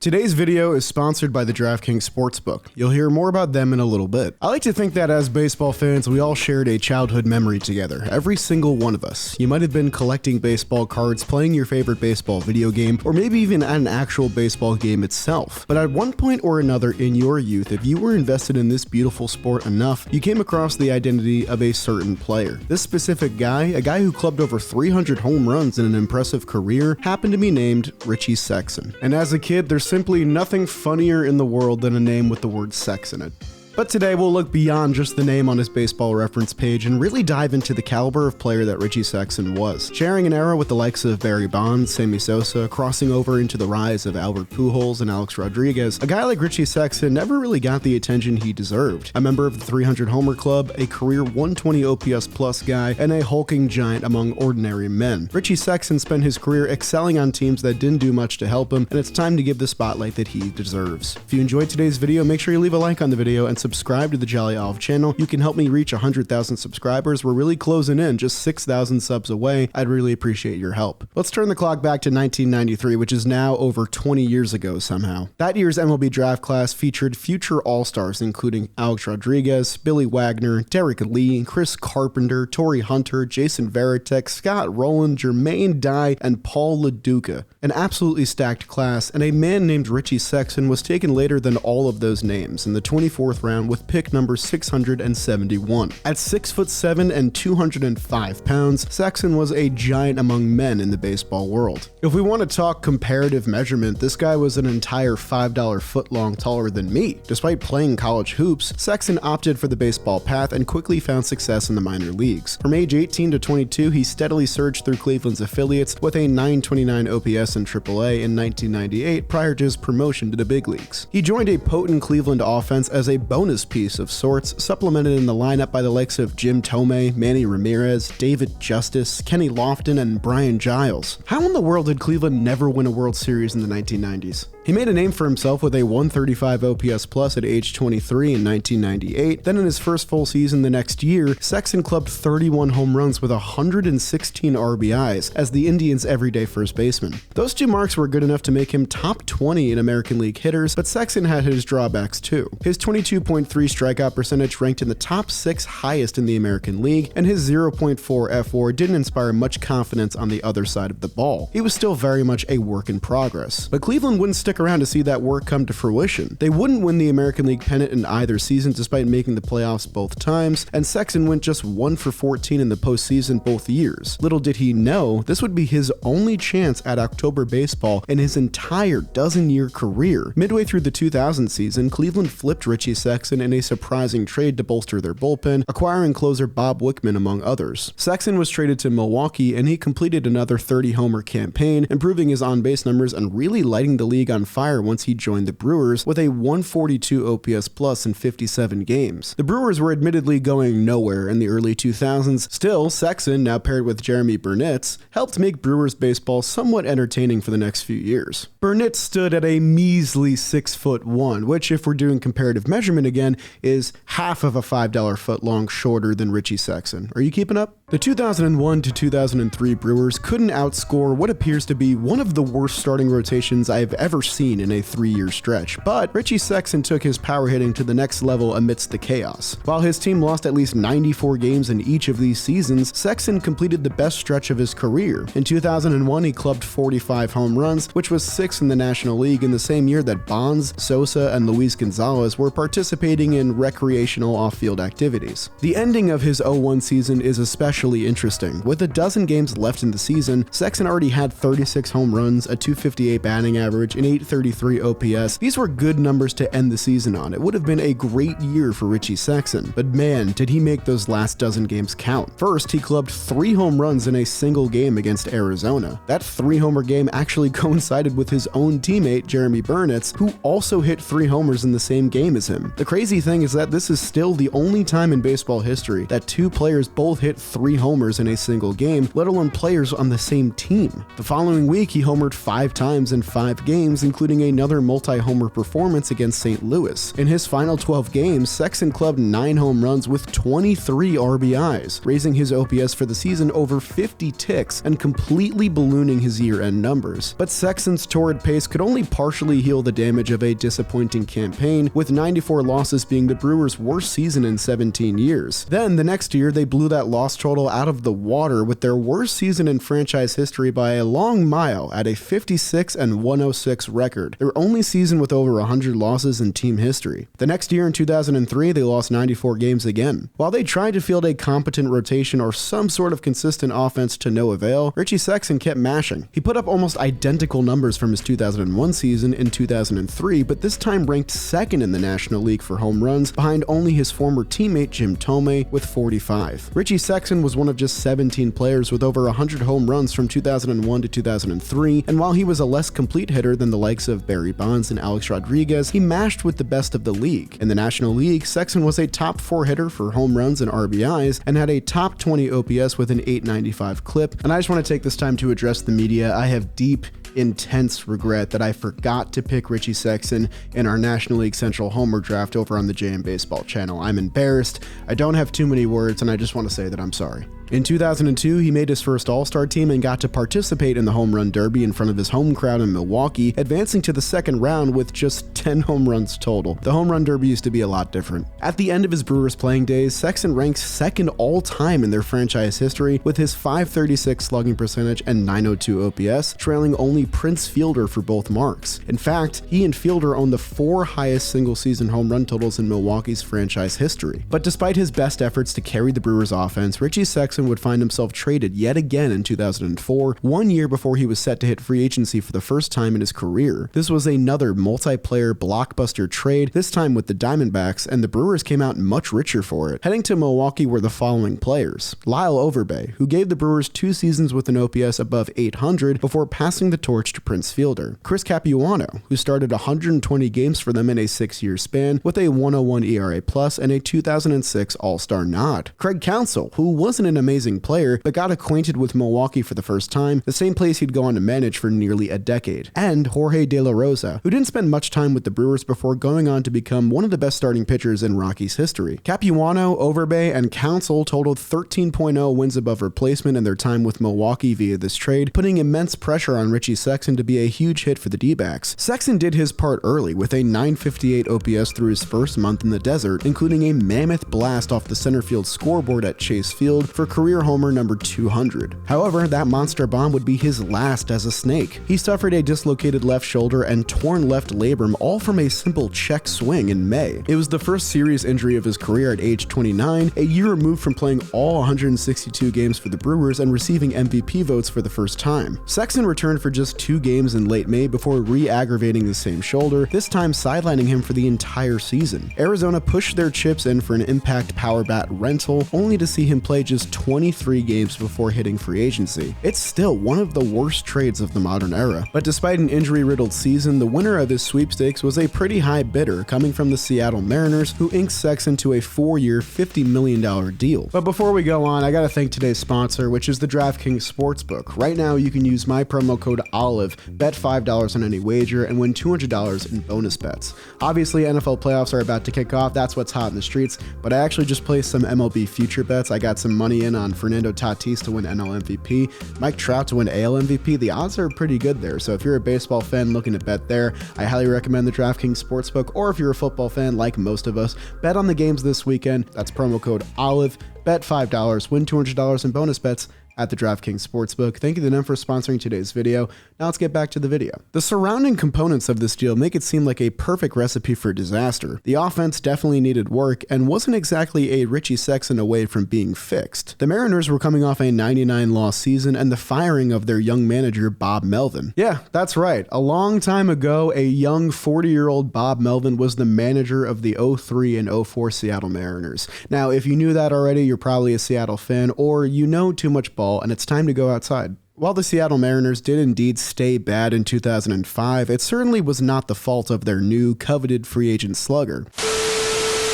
Today's video is sponsored by the DraftKings Sportsbook. You'll hear more about them in a little bit. I like to think that as baseball fans, we all shared a childhood memory together. Every single one of us. You might have been collecting baseball cards, playing your favorite baseball video game, or maybe even at an actual baseball game itself. But at one point or another in your youth, if you were invested in this beautiful sport enough, you came across the identity of a certain player. This specific guy, a guy who clubbed over 300 home runs in an impressive career, happened to be named Richie Sexson. And as a kid, there's simply nothing funnier in the world than a name with the word sex in it. But today we'll look beyond just the name on his baseball reference page and really dive into the caliber of player that Richie Sexson was. Sharing an era with the likes of Barry Bonds, Sammy Sosa, crossing over into the rise of Albert Pujols and Alex Rodriguez, a guy like Richie Sexson never really got the attention he deserved. A member of the 300 homer club, a career 120 OPS plus guy, and a hulking giant among ordinary men. Richie Sexson spent his career excelling on teams that didn't do much to help him, and it's time to give the spotlight that he deserves. If you enjoyed today's video, make sure you leave a like on the video and subscribe to the Jolly Olive channel. You can help me reach 100,000 subscribers. We're really closing in, just 6,000 subs away. I'd really appreciate your help. Let's turn the clock back to 1993, which is now over 20 years ago somehow. That year's MLB draft class featured future all-stars including Alex Rodriguez, Billy Wagner, Derek Lee, Chris Carpenter, Torrey Hunter, Jason Varitek, Scott Rowland, Jermaine Dye, and Paul LaDuca. An absolutely stacked class, and a man named Richie Sexson was taken later than all of those names in the 24th round with pick number 671. At 6'7" and 205 pounds, Sexson was a giant among men in the baseball world. If we want to talk comparative measurement, this guy was an entire $5 footlong taller than me. Despite playing college hoops, Sexson opted for the baseball path and quickly found success in the minor leagues. From age 18 to 22, he steadily surged through Cleveland's affiliates with a 929 OPS in AAA in 1998 prior to his promotion to the big leagues. He joined a potent Cleveland offense as a bonus piece of sorts, supplemented in the lineup by the likes of Jim Thome, Manny Ramirez, David Justice, Kenny Lofton, and Brian Giles. How in the world did Cleveland never win a World Series in the 1990s? He made a name for himself with a 135 OPS plus at age 23 in 1998. Then in his first full season the next year, Sexson clubbed 31 home runs with 116 RBIs as the Indians' everyday first baseman. Those two marks were good enough to make him top 20 in American League hitters, but Sexson had his drawbacks too. His 22.3 strikeout percentage ranked in the top 6 highest in the American League, and his 0.4 F4 didn't inspire much confidence on the other side of the ball. He was still very much a work in progress. But Cleveland wouldn't stick around to see that work come to fruition. They wouldn't win the American League pennant in either season despite making the playoffs both times, and Sexson went just 1 for 14 in the postseason both years. Little did he know, this would be his only chance at October baseball in his entire dozen-year career. Midway through the 2000 season, Cleveland flipped Richie Sexson in a surprising trade to bolster their bullpen, acquiring closer Bob Wickman among others. Sexson was traded to Milwaukee, and he completed another 30-homer campaign, improving his on-base numbers and really lighting the league on fire once he joined the Brewers with a 142 OPS plus in 57 games. The Brewers were admittedly going nowhere in the early 2000s. Still, Sexson, now paired with Jeremy Burnitz, helped make Brewers baseball somewhat entertaining for the next few years. Burnitz stood at a measly 6'1", which, if we're doing comparative measurement again, is half of a $5 footlong shorter than Richie Sexson. Are you keeping up? The 2001 to 2003 Brewers couldn't outscore what appears to be one of the worst starting rotations I've ever seen in a 3-year stretch, but Richie Sexson took his power hitting to the next level amidst the chaos. While his team lost at least 94 games in each of these seasons, Sexson completed the best stretch of his career. In 2001, he clubbed 45 home runs, which was 6th in the National League in the same year that Bonds, Sosa, and Luis Gonzalez were participating in recreational off-field activities. The ending of his 01 season is especially interesting. With a dozen games left in the season, Sexson already had 36 home runs, a 258 batting average, and 833 OPS. These were good numbers to end the season on. It would have been a great year for Richie Sexson, but man, did he make those last dozen games count. First, he clubbed 3 home runs in a single game against Arizona. That 3-homer game actually coincided with his own teammate, Jeremy Burnitz, who also hit 3 homers in the same game as him. The crazy thing is that this is still the only time in baseball history that 2 players both hit 3 3 homers in a single game, let alone players on the same team. The following week, he homered 5 times in 5 games, including another multi-homer performance against St. Louis. In his final 12 games, Sexson clubbed 9 home runs with 23 RBIs, raising his OPS for the season over 50 ticks and completely ballooning his year-end numbers. But Sexson's torrid pace could only partially heal the damage of a disappointing campaign, with 94 losses being the Brewers' worst season in 17 years. Then, the next year, they blew that loss total out of the water with their worst season in franchise history by a long mile at a 56-106 record, their only season with over 100 losses in team history. The next year in 2003, they lost 94 games again. While they tried to field a competent rotation or some sort of consistent offense to no avail, Richie Sexson kept mashing. He put up almost identical numbers from his 2001 season in 2003, but this time ranked second in the National League for home runs, behind only his former teammate Jim Thome with 45. Richie Sexson was one of just 17 players with over 100 home runs from 2001 to 2003, and while he was a less complete hitter than the likes of Barry Bonds and Alex Rodriguez, he mashed with the best of the league. In the National League, Sexson was a top 4 hitter for home runs and RBIs, and had a top 20 OPS with an .895 clip. And I just want to take this time to address the media. I have deep, intense regret that I forgot to pick Richie Sexson in our National League Central Homer Draft over on the JM Baseball channel. I'm embarrassed. I don't have too many words, and I just want to say that I'm sorry. In 2002, he made his first All-Star team and got to participate in the Home Run Derby in front of his home crowd in Milwaukee, advancing to the second round with just 10 home runs total. The Home Run Derby used to be a lot different. At the end of his Brewers playing days, Sexson ranks second all-time in their franchise history with his .536 slugging percentage and .902 OPS, trailing only Prince Fielder for both marks. In fact, he and Fielder own the 4 highest single-season home run totals in Milwaukee's franchise history. But despite his best efforts to carry the Brewers offense, Richie Sexson would find himself traded yet again in 2004, 1 year before he was set to hit free agency for the first time in his career. This was another multiplayer blockbuster trade, this time with the Diamondbacks, and the Brewers came out much richer for it. Heading to Milwaukee were the following players: Lyle Overbay, who gave the Brewers 2 seasons with an OPS above 800 before passing the torch to Prince Fielder; Chris Capuano, who started 120 games for them in a 6-year span with a 101 ERA plus and a 2006 All-Star nod; Craig Counsell, who wasn't an amazing player but got acquainted with Milwaukee for the first time, the same place he'd go on to manage for nearly a decade; and Jorge De La Rosa, who didn't spend much time with the Brewers before going on to become one of the best starting pitchers in Rockies history. Capuano, Overbay, and Counsell totaled 13.0 wins above replacement in their time with Milwaukee via this trade, putting immense pressure on Richie Sexson to be a huge hit for the D-backs. Sexson did his part early with a .958 OPS through his first month in the desert, including a mammoth blast off the center field scoreboard at Chase Field for career homer number 200. However, that monster bomb would be his last as a Snake. He suffered a dislocated left shoulder and torn left labrum, all from a simple check swing in May. It was the first serious injury of his career at age 29, a year removed from playing all 162 games for the Brewers and receiving MVP votes for the first time. Sexson returned for just 2 games in late May before re-aggravating the same shoulder, this time sidelining him for the entire season. Arizona pushed their chips in for an impact power bat rental, only to see him play just 23 games before hitting free agency. It's still one of the worst trades of the modern era. But despite an injury-riddled season, the winner of his sweepstakes was a pretty high bidder coming from the Seattle Mariners, who inked Sexson to a 4-year, $50 million deal. But before we go on, I gotta thank today's sponsor, which is the DraftKings Sportsbook. Right now, you can use my promo code OLIVE, bet $5 on any wager, and win $200 in bonus bets. Obviously, NFL playoffs are about to kick off, that's what's hot in the streets, but I actually just placed some MLB future bets. I got some money in on Fernando Tatis to win NL MVP, Mike Trout to win AL MVP. The odds are pretty good there, so if you're a baseball fan looking to bet there, I highly recommend the DraftKings Sportsbook, or if you're a football fan like most of us, bet on the games this weekend. That's promo code OLIVE, bet $5, win $200 in bonus bets at the DraftKings Sportsbook. Thank you to them for sponsoring today's video. Now let's get back to the video. The surrounding components of this deal make it seem like a perfect recipe for disaster. The offense definitely needed work and wasn't exactly a Richie Sexson away from being fixed. The Mariners were coming off a 99-loss season and the firing of their young manager Bob Melvin. Yeah, that's right. A long time ago, a young 40-year-old Bob Melvin was the manager of the 03 and 04 Seattle Mariners. Now, if you knew that already, you're probably a Seattle fan, or you know too much ball and it's time to go outside. While the Seattle Mariners did indeed stay bad in 2005, it certainly was not the fault of their new, coveted free agent slugger.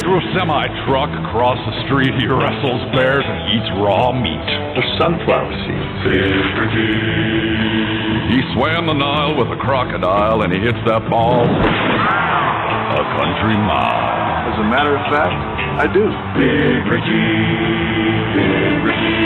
Through a semi-truck across the street, he wrestles bears and eats raw meat. The sunflower seeds. Big Richie. He swam the Nile with a crocodile, and he hits that ball a country mile. As a matter of fact, I do. Big Richie, Big Richie.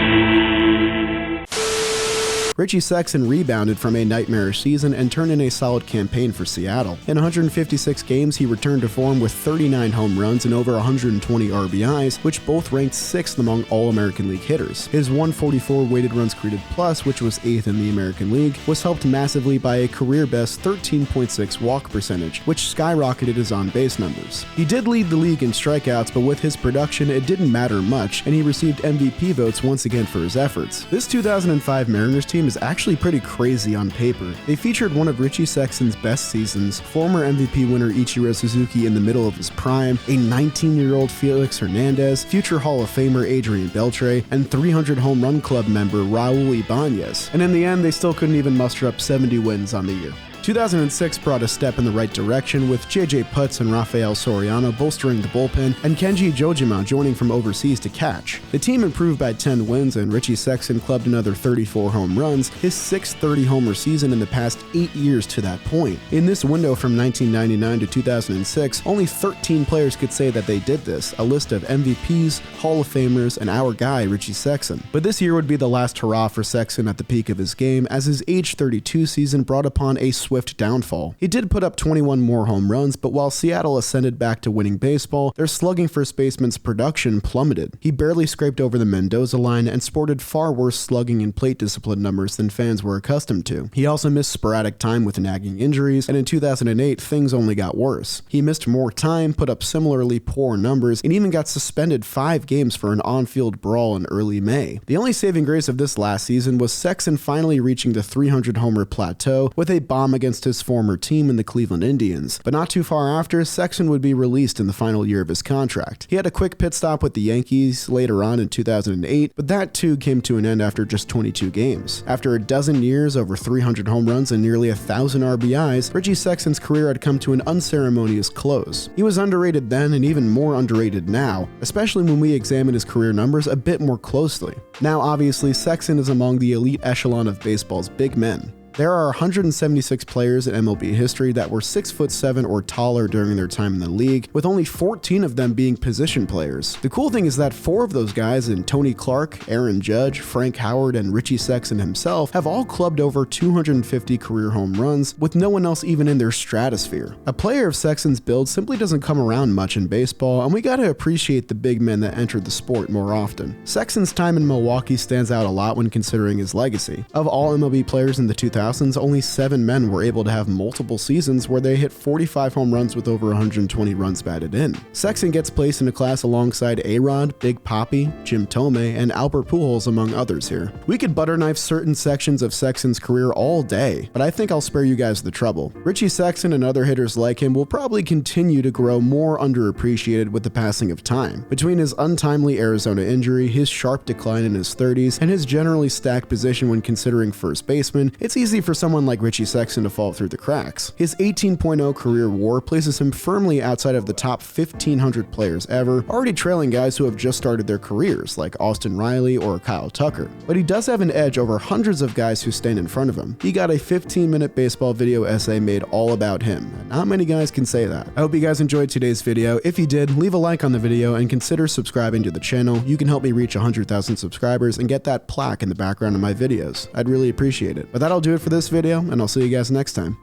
Richie Sexson rebounded from a nightmarish season and turned in a solid campaign for Seattle. In 156 games, he returned to form with 39 home runs and over 120 RBIs, which both ranked 6th among All-American League hitters. His 144 weighted runs created plus, which was 8th in the American League, was helped massively by a career-best 13.6 walk percentage, which skyrocketed his on-base numbers. He did lead the league in strikeouts, but with his production, it didn't matter much, and he received MVP votes once again for his efforts. This 2005 Mariners team is actually pretty crazy on paper. They featured one of Richie Sexson's best seasons, former MVP winner Ichiro Suzuki in the middle of his prime, a 19-year-old Felix Hernandez, future Hall of Famer Adrian Beltre, and 300 home run club member Raul Ibanez. And in the end, they still couldn't even muster up 70 wins on the year. 2006 brought a step in the right direction, with JJ Putz and Rafael Soriano bolstering the bullpen and Kenji Jojima joining from overseas to catch. The team improved by 10 wins, and Richie Sexson clubbed another 34 home runs, his 6th 30-homer season in the past 8 years to that point. In this window from 1999 to 2006, only 13 players could say that they did this, a list of MVPs, Hall of Famers, and our guy Richie Sexson. But this year would be the last hurrah for Sexson at the peak of his game, as his age 32 season brought upon a swift downfall. He did put up 21 more home runs, but while Seattle ascended back to winning baseball, their slugging first baseman's production plummeted. He barely scraped over the Mendoza line and sported far worse slugging and plate discipline numbers than fans were accustomed to. He also missed sporadic time with nagging injuries, and in 2008, things only got worse. He missed more time, put up similarly poor numbers, and even got suspended 5 games for an on-field brawl in early May. The only saving grace of this last season was Sexson finally reaching the 300-homer plateau with a bomb against his former team in the Cleveland Indians, but not too far after, Sexson would be released in the final year of his contract. He had a quick pit stop with the Yankees later on in 2008, but that too came to an end after just 22 games. After a dozen years, over 300 home runs, and nearly 1,000 RBIs, Richie Sexson's career had come to an unceremonious close. He was underrated then and even more underrated now, especially when we examine his career numbers a bit more closely. Now obviously, Sexson is among the elite echelon of baseball's big men. There are 176 players in MLB history that were 6'7" or taller during their time in the league, with only 14 of them being position players. The cool thing is that 4 of those guys, in Tony Clark, Aaron Judge, Frank Howard, and Richie Sexson himself, have all clubbed over 250 career home runs, with no one else even in their stratosphere. A player of Sexson's build simply doesn't come around much in baseball, and we gotta appreciate the big men that entered the sport more often. Sexson's time in Milwaukee stands out a lot when considering his legacy. Of all MLB players in the 2000s, only 7 men were able to have multiple seasons where they hit 45 home runs with over 120 runs batted in. Sexson gets placed in a class alongside A-Rod, Big Papi, Jim Thome, and Albert Pujols, among others here. We could butterknife certain sections of Sexson's career all day, but I think I'll spare you guys the trouble. Richie Sexson and other hitters like him will probably continue to grow more underappreciated with the passing of time. Between his untimely Arizona injury, his sharp decline in his 30s, and his generally stacked position when considering first baseman, it's easy for someone like Richie Sexson to fall through the cracks. His 18.0 career WAR places him firmly outside of the top 1,500 players ever, already trailing guys who have just started their careers, like Austin Riley or Kyle Tucker. But he does have an edge over hundreds of guys who stand in front of him. He got a 15-minute baseball video essay made all about him, and not many guys can say that. I hope you guys enjoyed today's video. If you did, leave a like on the video and consider subscribing to the channel. You can help me reach 100,000 subscribers and get that plaque in the background of my videos. I'd really appreciate it. But that'll do it for this video, and I'll see you guys next time.